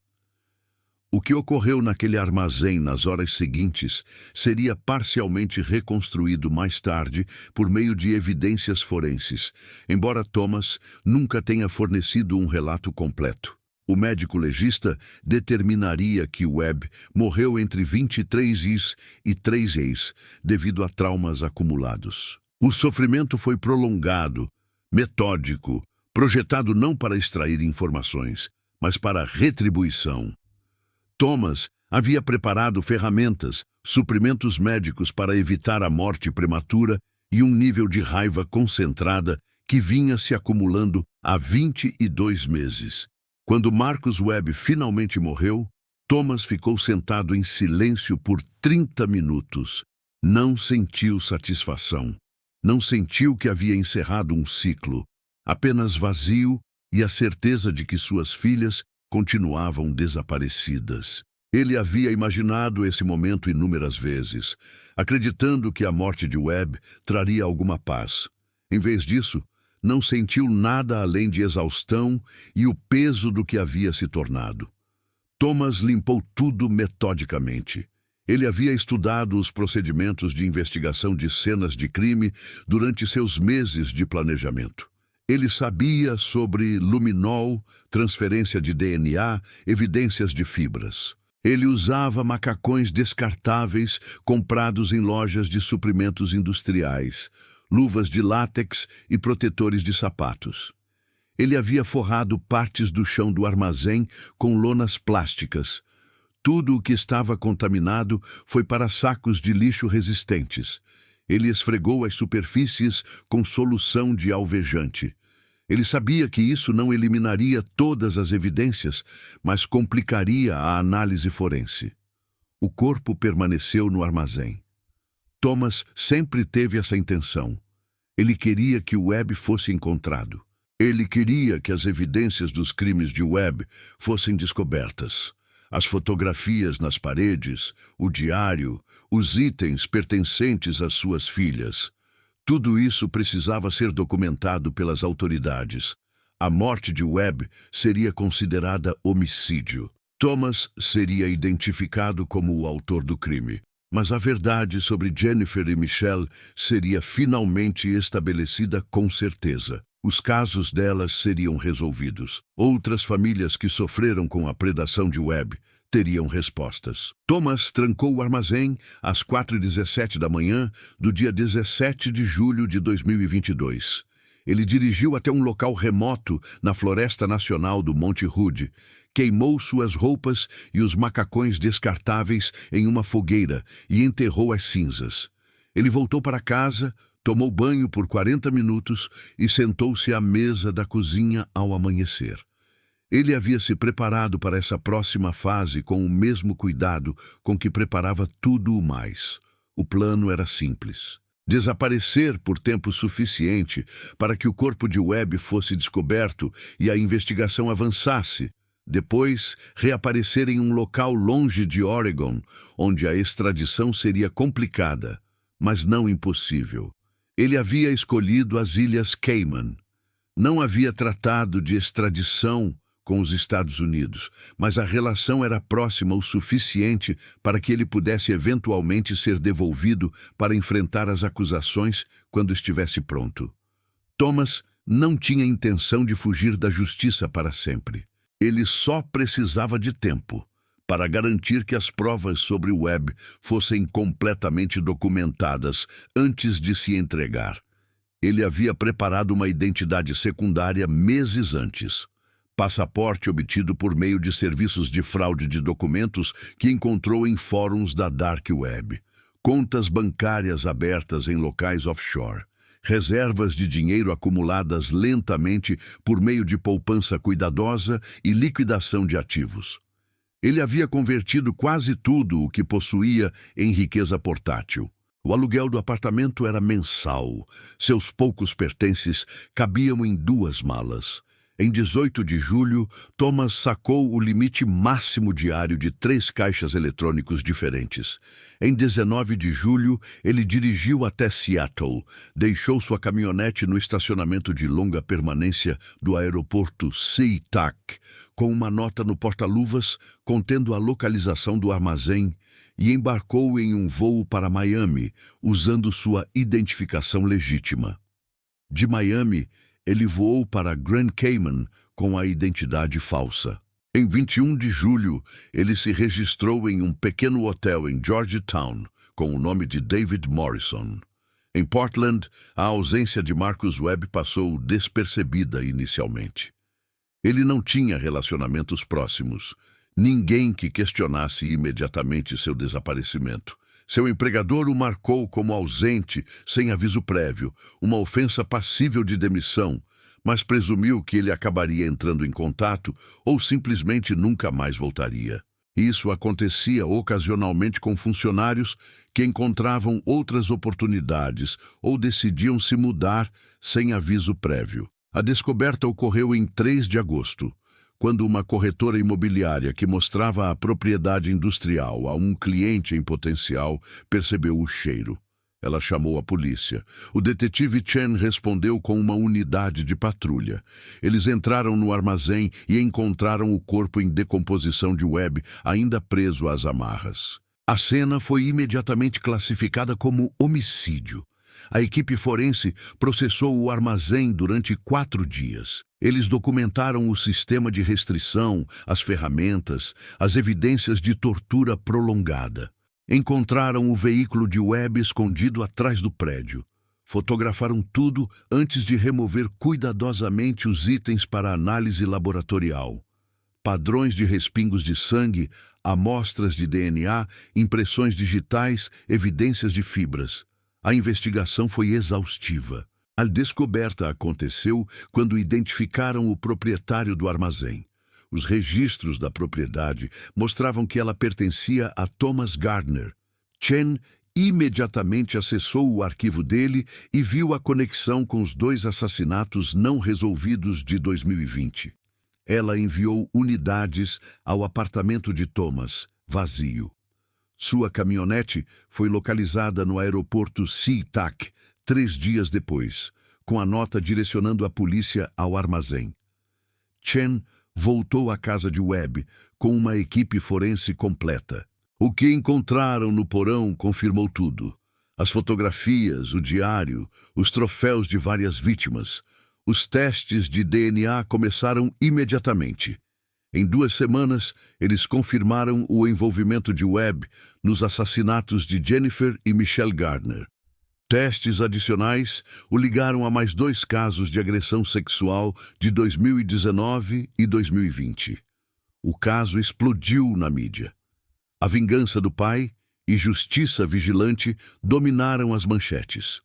O que ocorreu naquele armazém nas horas seguintes seria parcialmente reconstruído mais tarde por meio de evidências forenses, embora Thomas nunca tenha fornecido um relato completo. O médico legista determinaria que Webb morreu entre 23 is e 3 eis, devido a traumas acumulados. O sofrimento foi prolongado, metódico, projetado não para extrair informações, mas para retribuição. Thomas havia preparado ferramentas, suprimentos médicos para evitar a morte prematura e um nível de raiva concentrada que vinha se acumulando há 22 meses. Quando Marcus Webb finalmente morreu, Thomas ficou sentado em silêncio por 30 minutos. Não sentiu satisfação. Não sentiu que havia encerrado um ciclo, apenas vazio e a certeza de que suas filhas continuavam desaparecidas. Ele havia imaginado esse momento inúmeras vezes, acreditando que a morte de Webb traria alguma paz. Em vez disso, não sentiu nada além de exaustão e o peso do que havia se tornado. Thomas limpou tudo metodicamente. Ele havia estudado os procedimentos de investigação de cenas de crime durante seus meses de planejamento. Ele sabia sobre luminol, transferência de DNA, evidências de fibras. Ele usava macacões descartáveis comprados em lojas de suprimentos industriais, luvas de látex e protetores de sapatos. Ele havia forrado partes do chão do armazém com lonas plásticas. Tudo o que estava contaminado foi para sacos de lixo resistentes. Ele esfregou as superfícies com solução de alvejante. Ele sabia que isso não eliminaria todas as evidências, mas complicaria a análise forense. O corpo permaneceu no armazém. Thomas sempre teve essa intenção. Ele queria que Webb fosse encontrado. Ele queria que as evidências dos crimes de Webb fossem descobertas. As fotografias nas paredes, o diário, os itens pertencentes às suas filhas. Tudo isso precisava ser documentado pelas autoridades. A morte de Webb seria considerada homicídio. Thomas seria identificado como o autor do crime. Mas a verdade sobre Jennifer e Michelle seria finalmente estabelecida com certeza. Os casos delas seriam resolvidos. Outras famílias que sofreram com a predação de Webb teriam respostas. Thomas trancou o armazém às 4h17 da manhã do dia 17 de julho de 2022. Ele dirigiu até um local remoto na Floresta Nacional do Monte Hood, queimou suas roupas e os macacões descartáveis em uma fogueira e enterrou as cinzas. Ele voltou para casa, tomou banho por 40 minutos e sentou-se à mesa da cozinha ao amanhecer. Ele havia se preparado para essa próxima fase com o mesmo cuidado com que preparava tudo o mais. O plano era simples: desaparecer por tempo suficiente para que o corpo de Webb fosse descoberto e a investigação avançasse. Depois, reaparecer em um local longe de Oregon, onde a extradição seria complicada, mas não impossível. Ele havia escolhido as Ilhas Cayman. Não havia tratado de extradição com os Estados Unidos, mas a relação era próxima o suficiente para que ele pudesse eventualmente ser devolvido para enfrentar as acusações quando estivesse pronto. Thomas não tinha intenção de fugir da justiça para sempre. Ele só precisava de tempo para garantir que as provas sobre Webb fossem completamente documentadas antes de se entregar. Ele havia preparado uma identidade secundária meses antes. Passaporte obtido por meio de serviços de fraude de documentos que encontrou em fóruns da Dark Web. Contas bancárias abertas em locais offshore. Reservas de dinheiro acumuladas lentamente por meio de poupança cuidadosa e liquidação de ativos. Ele havia convertido quase tudo o que possuía em riqueza portátil. O aluguel do apartamento era mensal. Seus poucos pertences cabiam em 2 malas. Em 18 de julho, Thomas sacou o limite máximo diário de 3 caixas eletrônicos diferentes. Em 19 de julho, ele dirigiu até Seattle, deixou sua caminhonete no estacionamento de longa permanência do aeroporto SeaTac, com uma nota no porta-luvas contendo a localização do armazém, e embarcou em um voo para Miami, usando sua identificação legítima. De Miami, ele voou para Grand Cayman com a identidade falsa. Em 21 de julho, ele se registrou em um pequeno hotel em Georgetown, com o nome de David Morrison. Em Portland, a ausência de Marcus Webb passou despercebida inicialmente. Ele não tinha relacionamentos próximos, ninguém que questionasse imediatamente seu desaparecimento. Seu empregador o marcou como ausente, sem aviso prévio, uma ofensa passível de demissão, mas presumiu que ele acabaria entrando em contato ou simplesmente nunca mais voltaria. Isso acontecia ocasionalmente com funcionários que encontravam outras oportunidades ou decidiam se mudar sem aviso prévio. A descoberta ocorreu em 3 de agosto. Quando uma corretora imobiliária que mostrava a propriedade industrial a um cliente em potencial percebeu o cheiro. Ela chamou a polícia. O detetive Chen respondeu com uma unidade de patrulha. Eles entraram no armazém e encontraram o corpo em decomposição de Webb, ainda preso às amarras. A cena foi imediatamente classificada como homicídio. A equipe forense processou o armazém durante 4 dias. Eles documentaram o sistema de restrição, as ferramentas, as evidências de tortura prolongada. Encontraram o veículo de Webb escondido atrás do prédio. Fotografaram tudo antes de remover cuidadosamente os itens para análise laboratorial. Padrões de respingos de sangue, amostras de DNA, impressões digitais, evidências de fibras. A investigação foi exaustiva. A descoberta aconteceu quando identificaram o proprietário do armazém. Os registros da propriedade mostravam que ela pertencia a Thomas Gardner. Chen imediatamente acessou o arquivo dele e viu a conexão com os 2 assassinatos não resolvidos de 2020. Ela enviou unidades ao apartamento de Thomas, vazio. Sua caminhonete foi localizada no aeroporto SeaTac 3 dias depois, com a nota direcionando a polícia ao armazém. Chen voltou à casa de Webb com uma equipe forense completa. O que encontraram no porão confirmou tudo. As fotografias, o diário, os troféus de várias vítimas. Os testes de DNA começaram imediatamente. Em 2 semanas, eles confirmaram o envolvimento de Webb nos assassinatos de Jennifer e Michelle Gardner. Testes adicionais o ligaram a mais 2 casos de agressão sexual de 2019 e 2020. O caso explodiu na mídia. A vingança do pai e justiça vigilante dominaram as manchetes.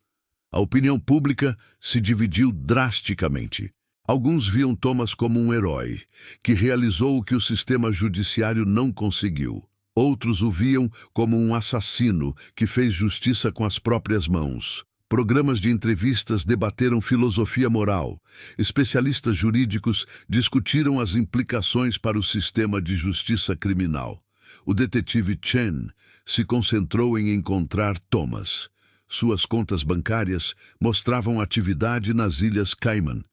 A opinião pública se dividiu drasticamente. Alguns viam Thomas como um herói, que realizou o que o sistema judiciário não conseguiu. Outros o viam como um assassino que fez justiça com as próprias mãos. Programas de entrevistas debateram filosofia moral. Especialistas jurídicos discutiram as implicações para o sistema de justiça criminal. O detetive Chen se concentrou em encontrar Thomas. Suas contas bancárias mostravam atividade nas Ilhas Cayman.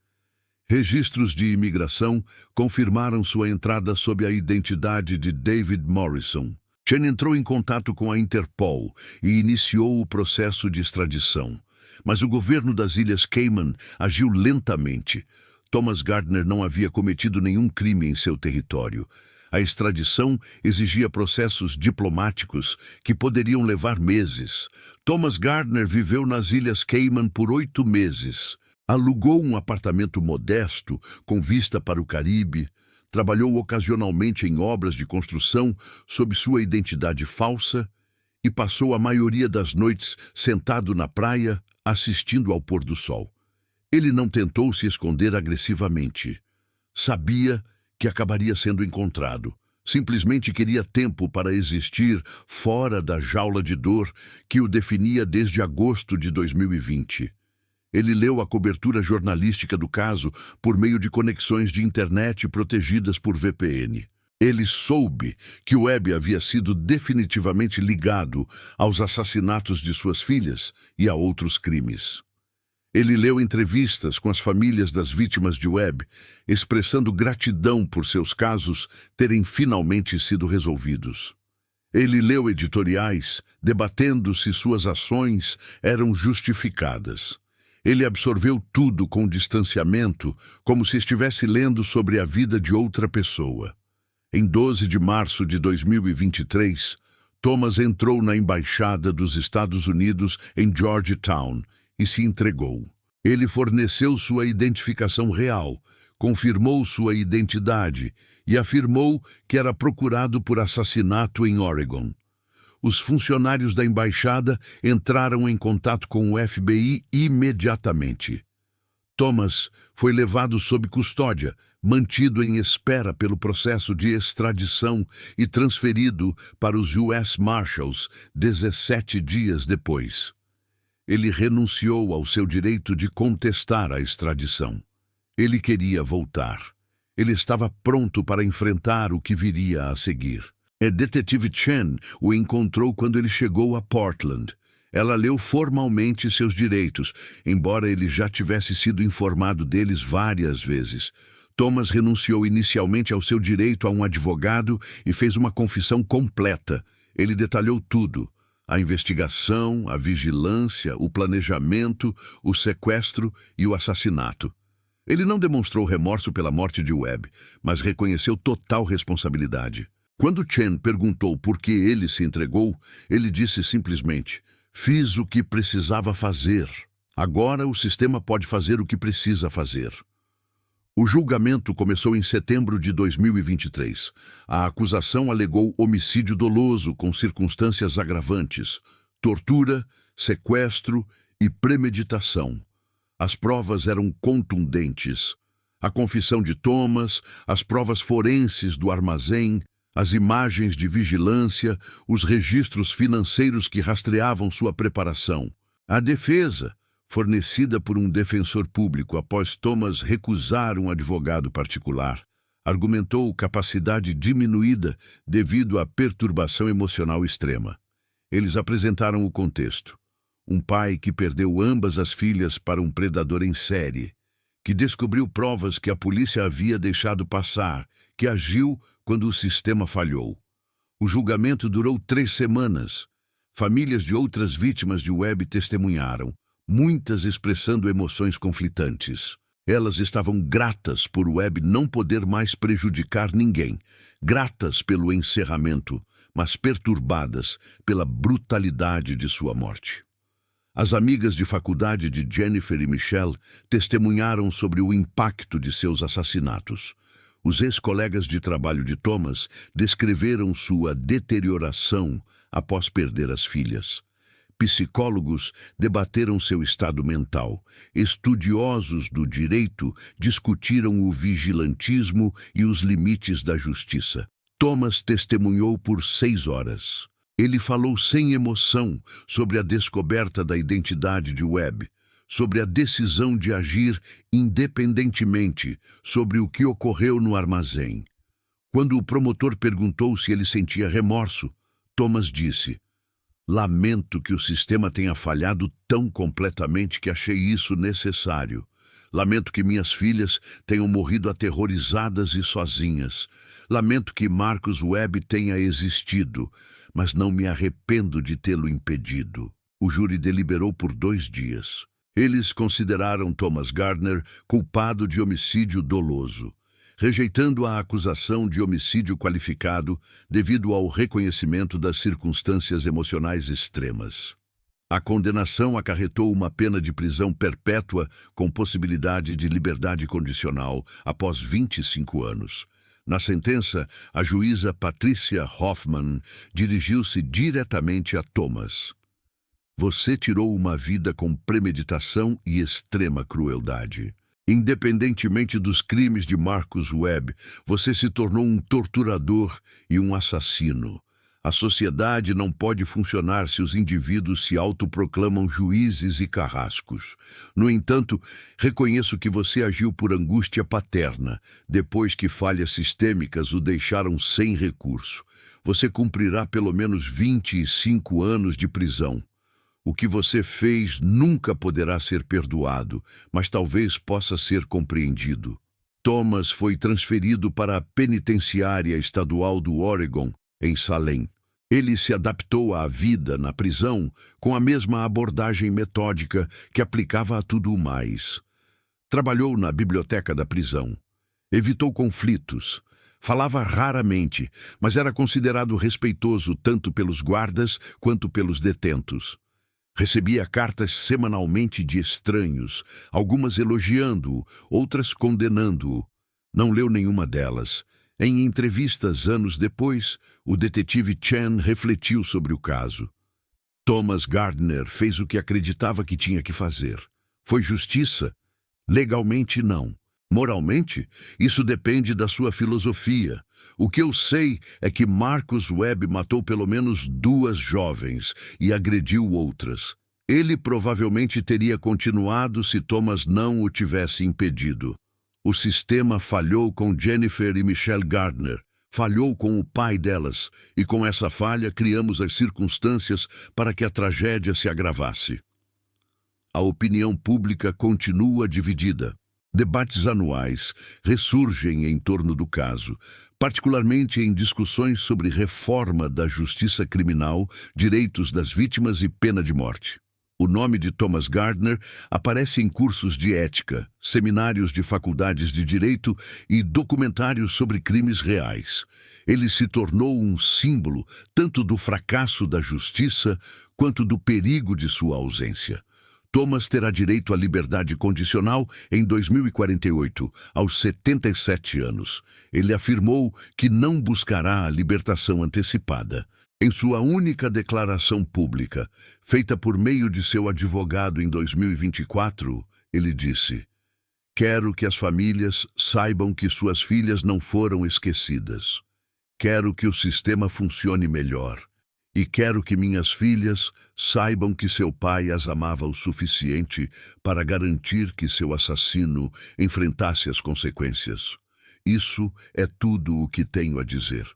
Registros de imigração confirmaram sua entrada sob a identidade de David Morrison. Chen entrou em contato com a Interpol e iniciou o processo de extradição. Mas o governo das Ilhas Cayman agiu lentamente. Thomas Gardner não havia cometido nenhum crime em seu território. A extradição exigia processos diplomáticos que poderiam levar meses. Thomas Gardner viveu nas Ilhas Cayman por 8 meses. Alugou um apartamento modesto, com vista para o Caribe. Trabalhou ocasionalmente em obras de construção sob sua identidade falsa e passou a maioria das noites sentado na praia, assistindo ao pôr do sol. Ele não tentou se esconder agressivamente. Sabia que acabaria sendo encontrado. Simplesmente queria tempo para existir fora da jaula de dor que o definia desde agosto de 2020. Ele leu a cobertura jornalística do caso por meio de conexões de internet protegidas por VPN. Ele soube que o Webb havia sido definitivamente ligado aos assassinatos de suas filhas e a outros crimes. Ele leu entrevistas com as famílias das vítimas de Webb, expressando gratidão por seus casos terem finalmente sido resolvidos. Ele leu editoriais debatendo se suas ações eram justificadas. Ele absorveu tudo com distanciamento, como se estivesse lendo sobre a vida de outra pessoa. Em 12 de março de 2023, Thomas entrou na Embaixada dos Estados Unidos em Georgetown e se entregou. Ele forneceu sua identificação real, confirmou sua identidade e afirmou que era procurado por assassinato em Oregon. Os funcionários da embaixada entraram em contato com o FBI imediatamente. Thomas foi levado sob custódia, mantido em espera pelo processo de extradição e transferido para os US Marshals 17 dias depois. Ele renunciou ao seu direito de contestar a extradição. Ele queria voltar. Ele estava pronto para enfrentar o que viria a seguir. A detetive Chen o encontrou quando ele chegou a Portland. Ela leu formalmente seus direitos, embora ele já tivesse sido informado deles várias vezes. Thomas renunciou inicialmente ao seu direito a um advogado e fez uma confissão completa. Ele detalhou tudo: a investigação, a vigilância, o planejamento, o sequestro e o assassinato. Ele não demonstrou remorso pela morte de Webb, mas reconheceu total responsabilidade. Quando Chen perguntou por que ele se entregou, ele disse simplesmente: "Fiz o que precisava fazer. Agora o sistema pode fazer o que precisa fazer." O julgamento começou em setembro de 2023. A acusação alegou homicídio doloso com circunstâncias agravantes, tortura, sequestro e premeditação. As provas eram contundentes. A confissão de Thomas, as provas forenses do armazém, as imagens de vigilância, os registros financeiros que rastreavam sua preparação. A defesa, fornecida por um defensor público após Thomas recusar um advogado particular, argumentou capacidade diminuída devido à perturbação emocional extrema. Eles apresentaram o contexto: um pai que perdeu ambas as filhas para um predador em série, que descobriu provas que a polícia havia deixado passar, que agiu quando o sistema falhou. O julgamento durou 3 semanas. Famílias de outras vítimas de Webb testemunharam, muitas expressando emoções conflitantes. Elas estavam gratas por Webb não poder mais prejudicar ninguém, gratas pelo encerramento, mas perturbadas pela brutalidade de sua morte. As amigas de faculdade de Jennifer e Michelle testemunharam sobre o impacto de seus assassinatos. Os ex-colegas de trabalho de Thomas descreveram sua deterioração após perder as filhas. Psicólogos debateram seu estado mental. Estudiosos do direito discutiram o vigilantismo e os limites da justiça. Thomas testemunhou por 6 horas. Ele falou sem emoção sobre a descoberta da identidade de Webb, sobre a decisão de agir independentemente sobre o que ocorreu no armazém. Quando o promotor perguntou se ele sentia remorso, Thomas disse: "Lamento que o sistema tenha falhado tão completamente que achei isso necessário. Lamento que minhas filhas tenham morrido aterrorizadas e sozinhas. Lamento que Marcus Webb tenha existido, mas não me arrependo de tê-lo impedido." O júri deliberou por 2 dias. Eles consideraram Thomas Gardner culpado de homicídio doloso, rejeitando a acusação de homicídio qualificado devido ao reconhecimento das circunstâncias emocionais extremas. A condenação acarretou uma pena de prisão perpétua com possibilidade de liberdade condicional após 25 anos. Na sentença, a juíza Patricia Hoffman dirigiu-se diretamente a Thomas. "Você tirou uma vida com premeditação e extrema crueldade. Independentemente dos crimes de Marcus Webb, você se tornou um torturador e um assassino. A sociedade não pode funcionar se os indivíduos se autoproclamam juízes e carrascos. No entanto, reconheço que você agiu por angústia paterna, depois que falhas sistêmicas o deixaram sem recurso. Você cumprirá pelo menos 25 anos de prisão. O que você fez nunca poderá ser perdoado, mas talvez possa ser compreendido." Thomas foi transferido para a penitenciária estadual do Oregon, em Salem. Ele se adaptou à vida na prisão com a mesma abordagem metódica que aplicava a tudo mais. Trabalhou na biblioteca da prisão. Evitou conflitos. Falava raramente, mas era considerado respeitoso tanto pelos guardas quanto pelos detentos. Recebia cartas semanalmente de estranhos, algumas elogiando-o, outras condenando-o. Não leu nenhuma delas. Em entrevistas anos depois, o detetive Chen refletiu sobre o caso. Thomas Gardner fez o que acreditava que tinha que fazer. Foi justiça? Legalmente, não. Moralmente, isso depende da sua filosofia. O que eu sei é que Marcus Webb matou pelo menos 2 jovens e agrediu outras. Ele provavelmente teria continuado se Thomas não o tivesse impedido. O sistema falhou com Jennifer e Michelle Gardner, falhou com o pai delas, e com essa falha criamos as circunstâncias para que a tragédia se agravasse. A opinião pública continua dividida. Debates anuais ressurgem em torno do caso, particularmente em discussões sobre reforma da justiça criminal, direitos das vítimas e pena de morte. O nome de Thomas Gardner aparece em cursos de ética, seminários de faculdades de direito e documentários sobre crimes reais. Ele se tornou um símbolo tanto do fracasso da justiça quanto do perigo de sua ausência. Thomas terá direito à liberdade condicional em 2048, aos 77 anos. Ele afirmou que não buscará a libertação antecipada. Em sua única declaração pública, feita por meio de seu advogado em 2024, ele disse: "Quero que as famílias saibam que suas filhas não foram esquecidas. Quero que o sistema funcione melhor. E quero que minhas filhas saibam que seu pai as amava o suficiente para garantir que seu assassino enfrentasse as consequências. Isso é tudo o que tenho a dizer."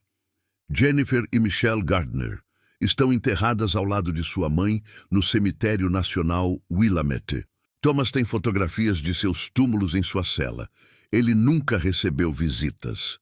Jennifer e Michelle Gardner estão enterradas ao lado de sua mãe no cemitério nacional Willamette. Thomas tem fotografias de seus túmulos em sua cela. Ele nunca recebeu visitas.